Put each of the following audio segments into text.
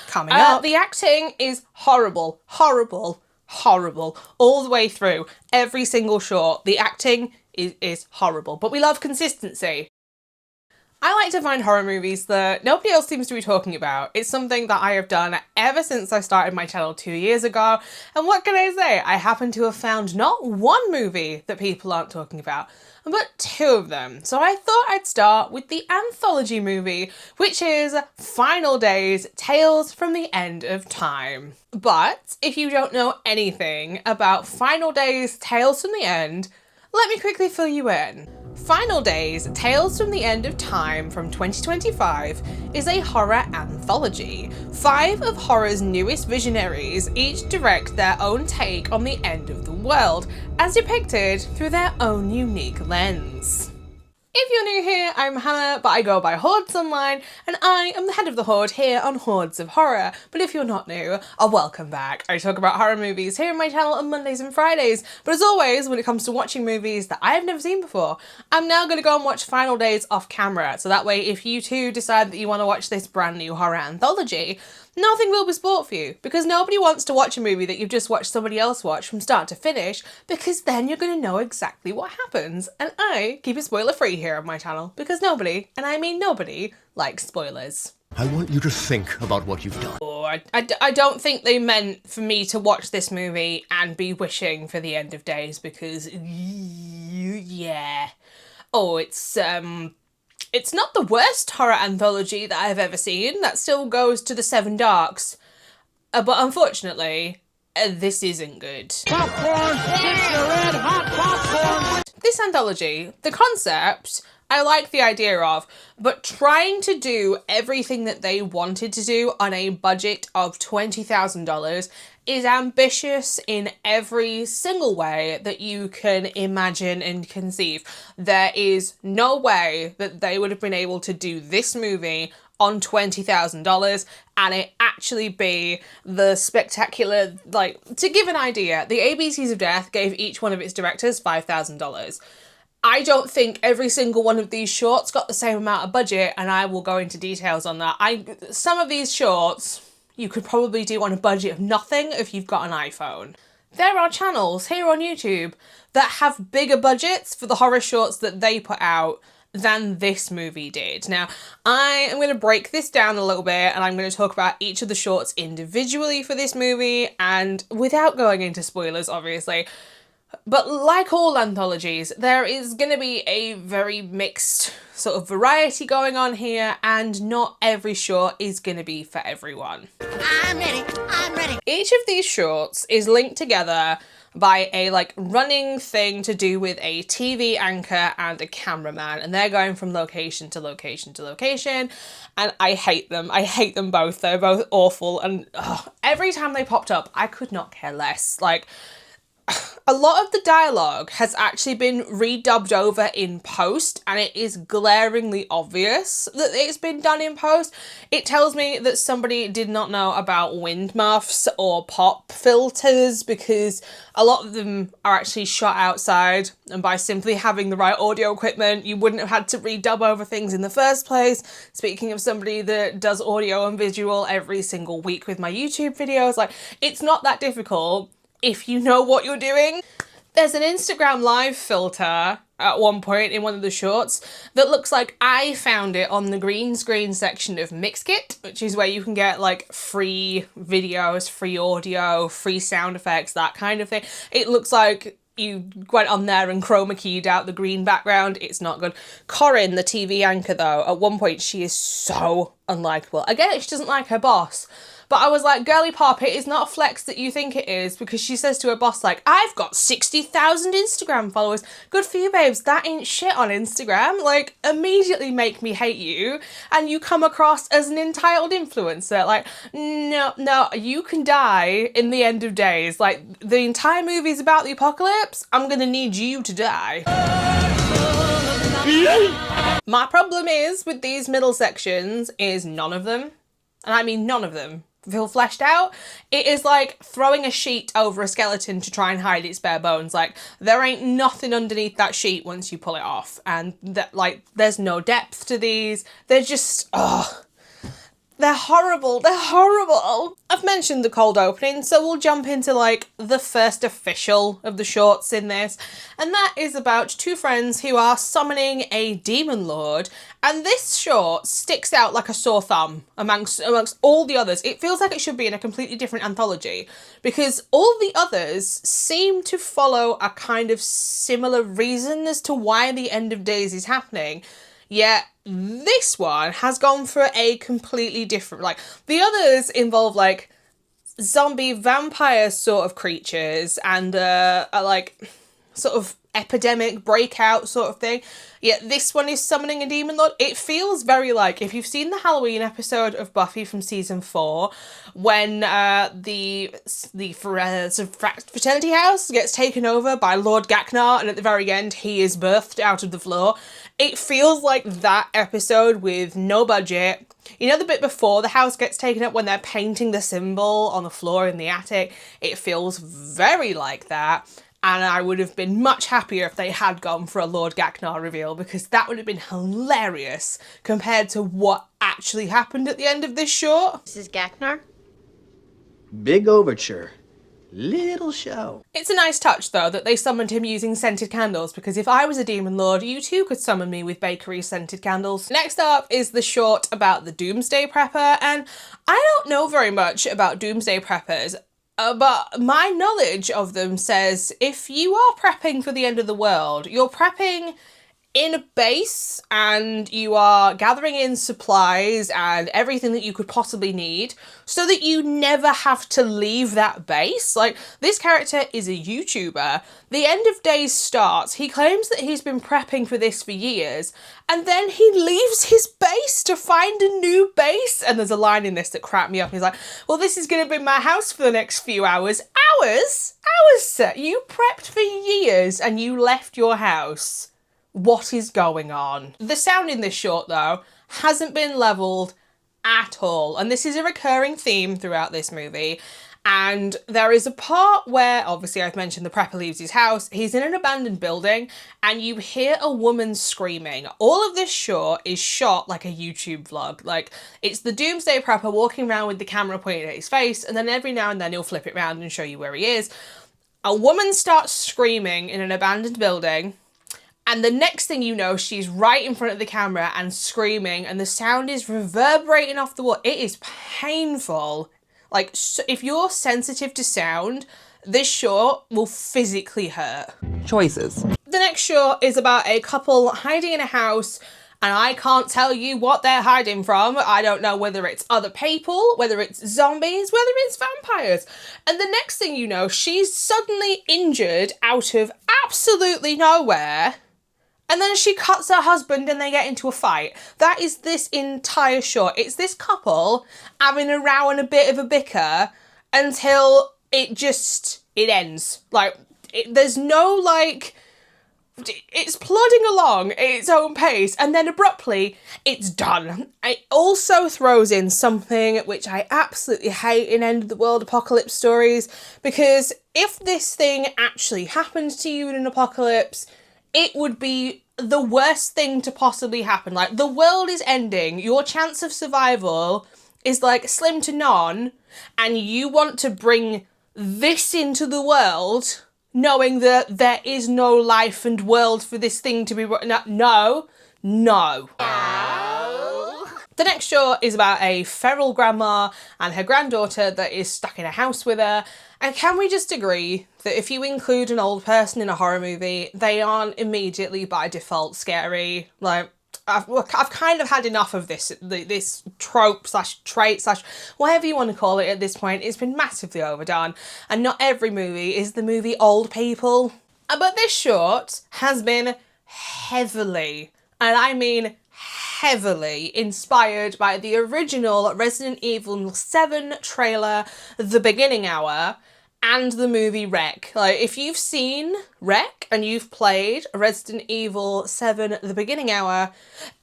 Coming up, the acting is horrible, horrible, horrible, all the way through. Every single short, the acting is horrible, but we love consistency. I like to find horror movies that nobody else seems to be talking about. It's something that I have done ever since I started my channel 2 years ago, and what can I say? I happen to have found not one movie that people aren't talking about, but 2 of them. So I thought I'd start with the anthology movie, which is Final Days, Tales from the End of Time. But if you don't know anything about Final Days, Tales from the End, let me quickly fill you in. Final Days, Tales from the End of Time from 2025 is a horror anthology. 5 of horror's newest visionaries each direct their own take on the end of the world, as depicted through their own unique lens. If you're new here, I'm Hannah, but I go by Hordes online, and I am the head of the Horde here on Hordes of Horror. But if you're not new, welcome back. I talk about horror movies here on my channel on Mondays and Fridays, but as always, when it comes to watching movies that I have never seen before, I'm now going to go and watch Final Days off camera, so that way if you too decide that you want to watch this brand new horror anthology, nothing will be spoiled for you, because nobody wants to watch a movie that you've just watched somebody else watch from start to finish, because then you're going to know exactly what happens. And I keep it spoiler free here on my channel, because nobody, and I mean nobody, likes spoilers. I want you to think about what you've done. Oh, I don't think they meant for me to watch this movie and be wishing for the end of days, because yeah. Oh, it's not the worst horror anthology that I've ever seen. That still goes to the 7 Darks. But unfortunately, this isn't good. Popcorn! Get the red hot popcorn! This anthology, the concept, I like the idea of, but trying to do everything that they wanted to do on a budget of $20,000 is ambitious in every single way that you can imagine and conceive. There is no way that they would have been able to do this movie on $20,000 and it actually be the spectacular, like, to give an idea, the ABCs of Death gave each one of its directors $5,000. I don't think every single one of these shorts got the same amount of budget, and I will go into details on that. Some of these shorts you could probably do on a budget of nothing if you've got an iPhone. There are channels here on YouTube that have bigger budgets for the horror shorts that they put out than this movie did. Now, I am going to break this down a little bit, and I'm going to talk about each of the shorts individually for this movie, and without going into spoilers, obviously. But like all anthologies, there is going to be a very mixed sort of variety going on here, and not every short is going to be for everyone. I'm ready, I'm ready. Each of these shorts is linked together by a running thing to do with a TV anchor and a cameraman, and they're going from location to location to location, and I hate them. I hate them both. They're both awful, and every time they popped up, I could not care less. A lot of the dialogue has actually been redubbed over in post, and it is glaringly obvious that it's been done in post. It tells me that somebody did not know about wind muffs or pop filters, because a lot of them are actually shot outside, and by simply having the right audio equipment, you wouldn't have had to redub over things in the first place. Speaking of somebody that does audio and visual every single week with my YouTube videos, it's not that difficult if you know what you're doing. There's an Instagram live filter at one point in one of the shorts that looks like I found it on the green screen section of Mixkit, which is where you can get free videos, free audio, free sound effects, that kind of thing. It looks like you went on there and chroma keyed out the green background. It's not good. Corinne, the TV anchor though, at one point she is so unlikable. I get it, she doesn't like her boss, but I was like, girly pop, it is not a flex that you think it is, because she says to her boss, I've got 60,000 Instagram followers. Good for you, babes. That ain't shit on Instagram. Immediately make me hate you, and you come across as an entitled influencer. No, you can die in the end of days. The entire movie's about the apocalypse. I'm gonna need you to die. My problem is with these middle sections is none of them, and I mean none of them, feel fleshed out. It is like throwing a sheet over a skeleton to try and hide its bare bones. There ain't nothing underneath that sheet once you pull it off, and that there's no depth to these. They're just They're horrible. They're horrible. I've mentioned the cold opening, so we'll jump into like the first official of the shorts in this. And that is about two friends who are summoning a demon lord. And this short sticks out like a sore thumb amongst all the others. It feels like it should be in a completely different anthology because all the others seem to follow a kind of similar reason as to why the end of days is happening. Yet this one has gone for a completely different, like, the others involve like zombie vampire sort of creatures and a like sort of epidemic breakout sort of thing. Yet this one is summoning a demon lord. It feels very like, if you've seen the Halloween episode of Buffy from season 4, when the fraternity house gets taken over by Lord Gaknar, and at the very end he is birthed out of the floor. It feels like that episode with no budget. You know the bit before the house gets taken up when they're painting the symbol on the floor in the attic? It feels very like that. And I would have been much happier if they had gone for a Lord Gaknar reveal, because that would have been hilarious compared to what actually happened at the end of this short. This is Gaknar? Big overture. Little show. It's a nice touch, though, that they summoned him using scented candles, because if I was a demon lord, you too could summon me with bakery scented candles. Next up is the short about the Doomsday Prepper, and I don't know very much about Doomsday Preppers, but my knowledge of them says if you are prepping for the end of the world, you're prepping in a base and you are gathering in supplies and everything that you could possibly need so that you never have to leave that base. Like, this character is a YouTuber. The end of days starts. He claims that he's been prepping for this for years, and then he leaves his base to find a new base. And there's a line in this that cracked me up. He's like, well, this is going to be my house for the next few hours. Hours? Hours, sir. You prepped for years and you left your house. What is going on? The sound in this short, though, hasn't been levelled at all. And this is a recurring theme throughout this movie. And there is a part where, obviously I've mentioned the prepper leaves his house, he's in an abandoned building, and you hear a woman screaming. All of this short is shot like a YouTube vlog. Like, it's the Doomsday Prepper walking around with the camera pointed at his face, and then every now and then he'll flip it around and show you where he is. A woman starts screaming in an abandoned building, and the next thing you know, she's right in front of the camera and screaming, and the sound is reverberating off the wall. It is painful. Like, so if you're sensitive to sound, this short will physically hurt. Choices. The next short is about a couple hiding in a house, and I can't tell you what they're hiding from. I don't know whether it's other people, whether it's zombies, whether it's vampires. And the next thing you know, she's suddenly injured out of absolutely nowhere. And then she cuts her husband and they get into a fight. That is this entire short. It's this couple having a row and a bit of a bicker until it ends. Like, there's no, like, it's plodding along at its own pace, and then abruptly it's done. It also throws in something which I absolutely hate in end of the world apocalypse stories, because if this thing actually happened to you in an apocalypse, it would be the worst thing to possibly happen. Like, the world is ending, your chance of survival is like slim to none, and you want to bring this into the world knowing that there is no life and world for this thing to be... No. The next short is about a feral grandma and her granddaughter that is stuck in a house with her. And can we just agree that if you include an old person in a horror movie, they aren't immediately by default scary? Like, I've kind of had enough of this trope / trait / whatever you want to call it at this point. It's been massively overdone, and not every movie is the movie Old People. But this short has been heavily, and I mean heavily, inspired by the original Resident Evil 7 trailer, The Beginning Hour, and the movie Wreck. Like, if you've seen Wreck and you've played Resident Evil 7 The Beginning Hour,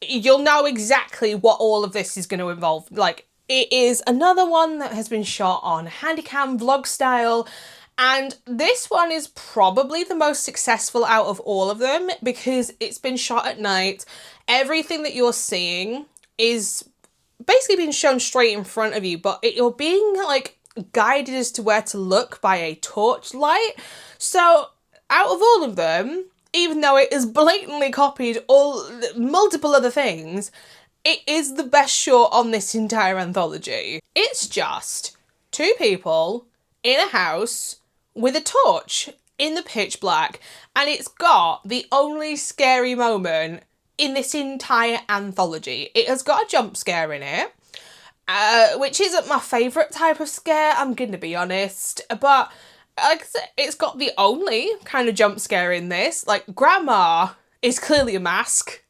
you'll know exactly what all of this is going to involve. Like, it is another one that has been shot on Handycam vlog style, and this one is probably the most successful out of all of them because it's been shot at night. Everything that you're seeing is basically being shown straight in front of you, but you're being like guided as to where to look by a torchlight. So out of all of them, even though it is blatantly copied multiple other things, it is the best short on this entire anthology. It's just two people in a house with a torch in the pitch black, and it's got the only scary moment in this entire anthology. It has got a jump scare in it, which isn't my favourite type of scare, I'm gonna be honest, but like I said, it's got the only kind of jump scare in this. Like, Grandma is clearly a mask.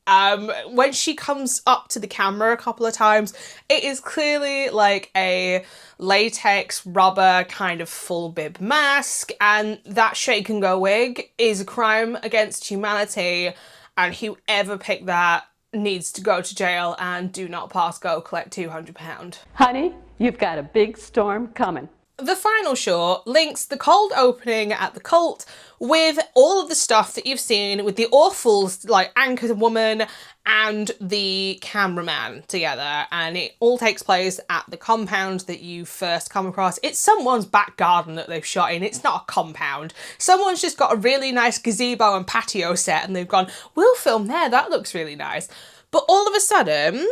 When she comes up to the camera a couple of times, it is clearly like a latex rubber kind of full bib mask, and that shake and go wig is a crime against humanity, and whoever picked that needs to go to jail and do not pass go, collect £200. Honey, you've got a big storm coming. The final short links the cold opening at the cult with all of the stuff that you've seen with the awful, like, anchor woman and the cameraman together, and it all takes place at the compound that you first come across. It's someone's back garden that they've shot in. It's not a compound. Someone's just got a really nice gazebo and patio set and they've gone, we'll film there, that looks really nice. But all of a sudden,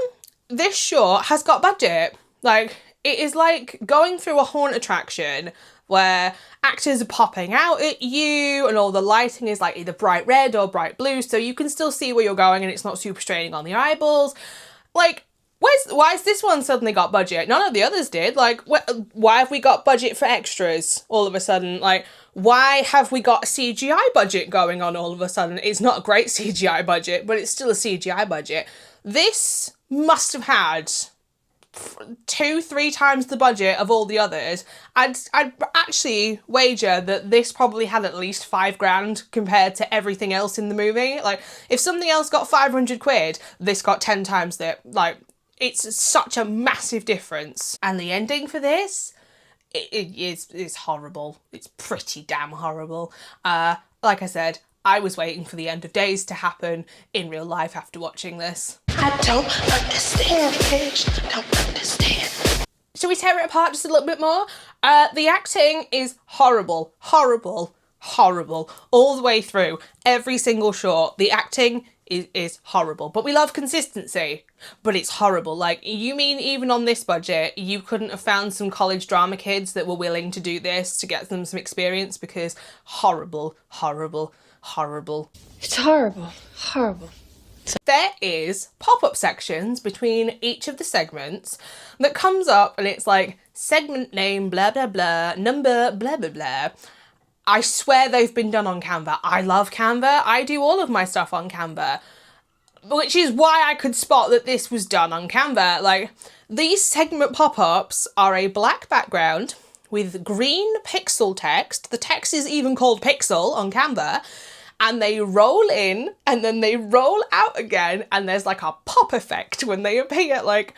this short has got budget. Like, it is like going through a haunt attraction where actors are popping out at you and all the lighting is like either bright red or bright blue, so you can still see where you're going and it's not super straining on the eyeballs. Like, why has this one suddenly got budget? None of the others did. Like, why have we got budget for extras all of a sudden? Like, why have we got a CGI budget going on all of a sudden? It's not a great CGI budget, but it's still a CGI budget. This must have had 2-3 times the budget of all the others. I'd actually wager that this probably had at least £5,000 compared to everything else in the movie. Like, if something else got 500 quid, this got 10 times that. Like, it's such a massive difference. And the ending for this, it is horrible. It's pretty damn horrible. Like I said, I was waiting for the end of days to happen in real life after watching this. I don't understand, bitch. I don't understand. Shall we tear it apart just a little bit more? The acting is horrible, horrible, horrible, all the way through. Every single short, the acting is horrible. But we love consistency, but it's horrible. Like, you mean even on this budget, you couldn't have found some college drama kids that were willing to do this to get them some experience? Because horrible, horrible, horrible. It's horrible, horrible. There is pop-up sections between each of the segments that comes up and it's like, segment name, blah, blah, blah, number, blah, blah, blah. I swear they've been done on Canva. I love Canva. I do all of my stuff on Canva, which is why I could spot that this was done on Canva. Like, these segment pop-ups are a black background with green pixel text. The text is even called pixel on Canva. And they roll in and then they roll out again, and there's like a pop effect when they appear. Like,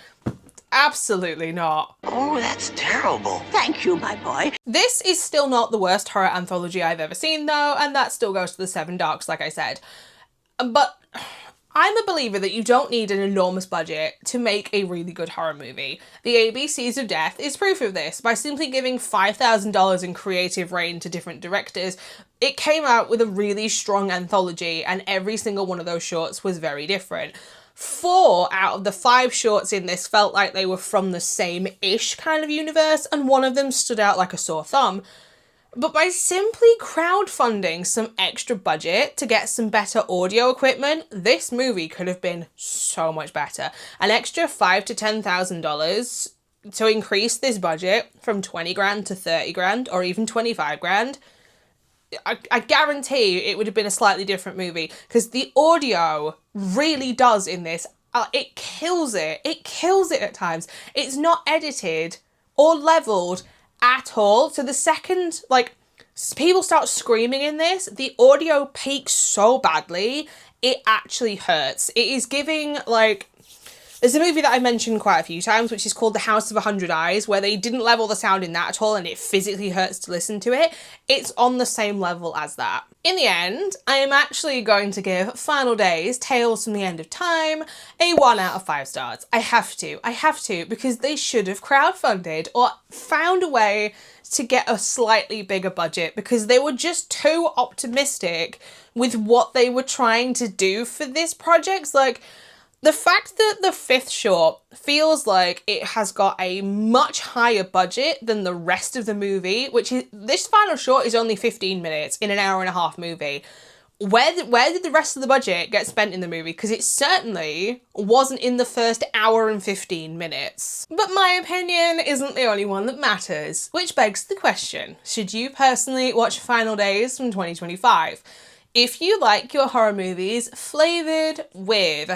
absolutely not. Oh, that's terrible. Thank you, my boy. This is still not the worst horror anthology I've ever seen though, and that still goes to the Seven Darks, like I said. But I'm a believer that you don't need an enormous budget to make a really good horror movie. The ABCs of Death is proof of this. By simply giving $5,000 in creative reign to different directors, it came out with a really strong anthology, and every single one of those shorts was very different. 4 out of the 5 shorts in this felt like they were from the same-ish kind of universe, and one of them stood out like a sore thumb. But by simply crowdfunding some extra budget to get some better audio equipment, this movie could have been so much better. An extra $5,000 to $10,000 to increase this budget from $20,000 to $30,000 or even $25,000, I guarantee it would have been a slightly different movie, because the audio really does in this. It kills it. It kills it at times. It's not edited or leveled at all. So the second, like, people start screaming in this, the audio peaks so badly, it actually hurts. It is giving, like, there's a movie that I mentioned quite a few times, which is called The House of 100 Eyes, where they didn't level the sound in that at all and it physically hurts to listen to it. It's on the same level as that. In the end, I am actually going to give Final Days, Tales from the End of Time, a 1 out of 5 stars. I have to, because they should have crowdfunded or found a way to get a slightly bigger budget, because they were just too optimistic with what they were trying to do for this project. Like, the fact that the 5th short feels like it has got a much higher budget than the rest of the movie, which is, this final short is only 15 minutes in an hour-and-a-half movie. Where did the rest of the budget get spent in the movie? Because it certainly wasn't in the first hour and 15 minutes. But my opinion isn't the only one that matters, which begs the question, should you personally watch Final Days from 2025? If you like your horror movies flavoured with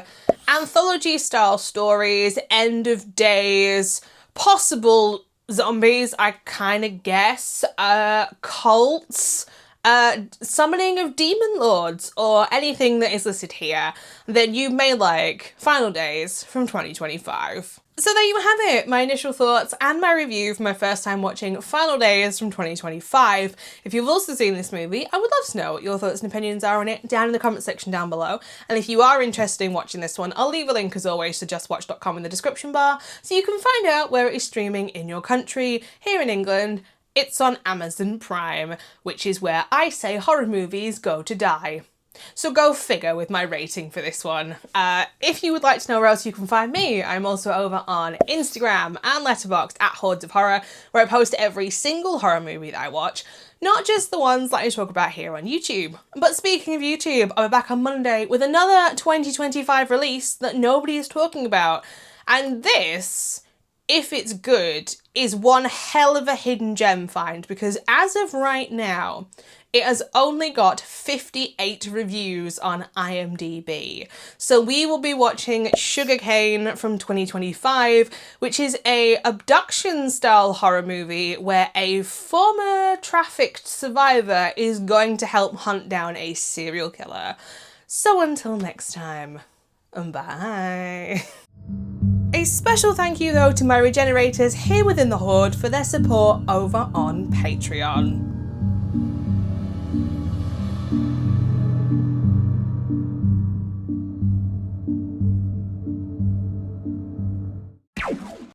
anthology-style stories, end of days, possible zombies, I kind of guess, cults, summoning of demon lords, or anything that is listed here, then you may like Final Days from 2025. So there you have it, my initial thoughts and my review for my first time watching Final Days from 2025. If you've also seen this movie, I would love to know what your thoughts and opinions are on it down in the comment section down below. And if you are interested in watching this one, I'll leave a link as always to justwatch.com in the description bar, so you can find out where it is streaming in your country. Here in England, it's on Amazon Prime, which is where I say horror movies go to die. So go figure with my rating for this one. If you would like to know where else you can find me, I'm also over on Instagram and Letterboxd at HordesOfHorror, where I post every single horror movie that I watch, not just the ones that I talk about here on YouTube. But speaking of YouTube, I'll be back on Monday with another 2025 release that nobody is talking about. And this, if it's good, is one hell of a hidden gem find, because as of right now, it has only got 58 reviews on IMDb. So we will be watching Sugarcane from 2025, which is a abduction-style horror movie where a former trafficked survivor is going to help hunt down a serial killer. So until next time, bye. A special thank you though to my regenerators here within the Horde for their support over on Patreon.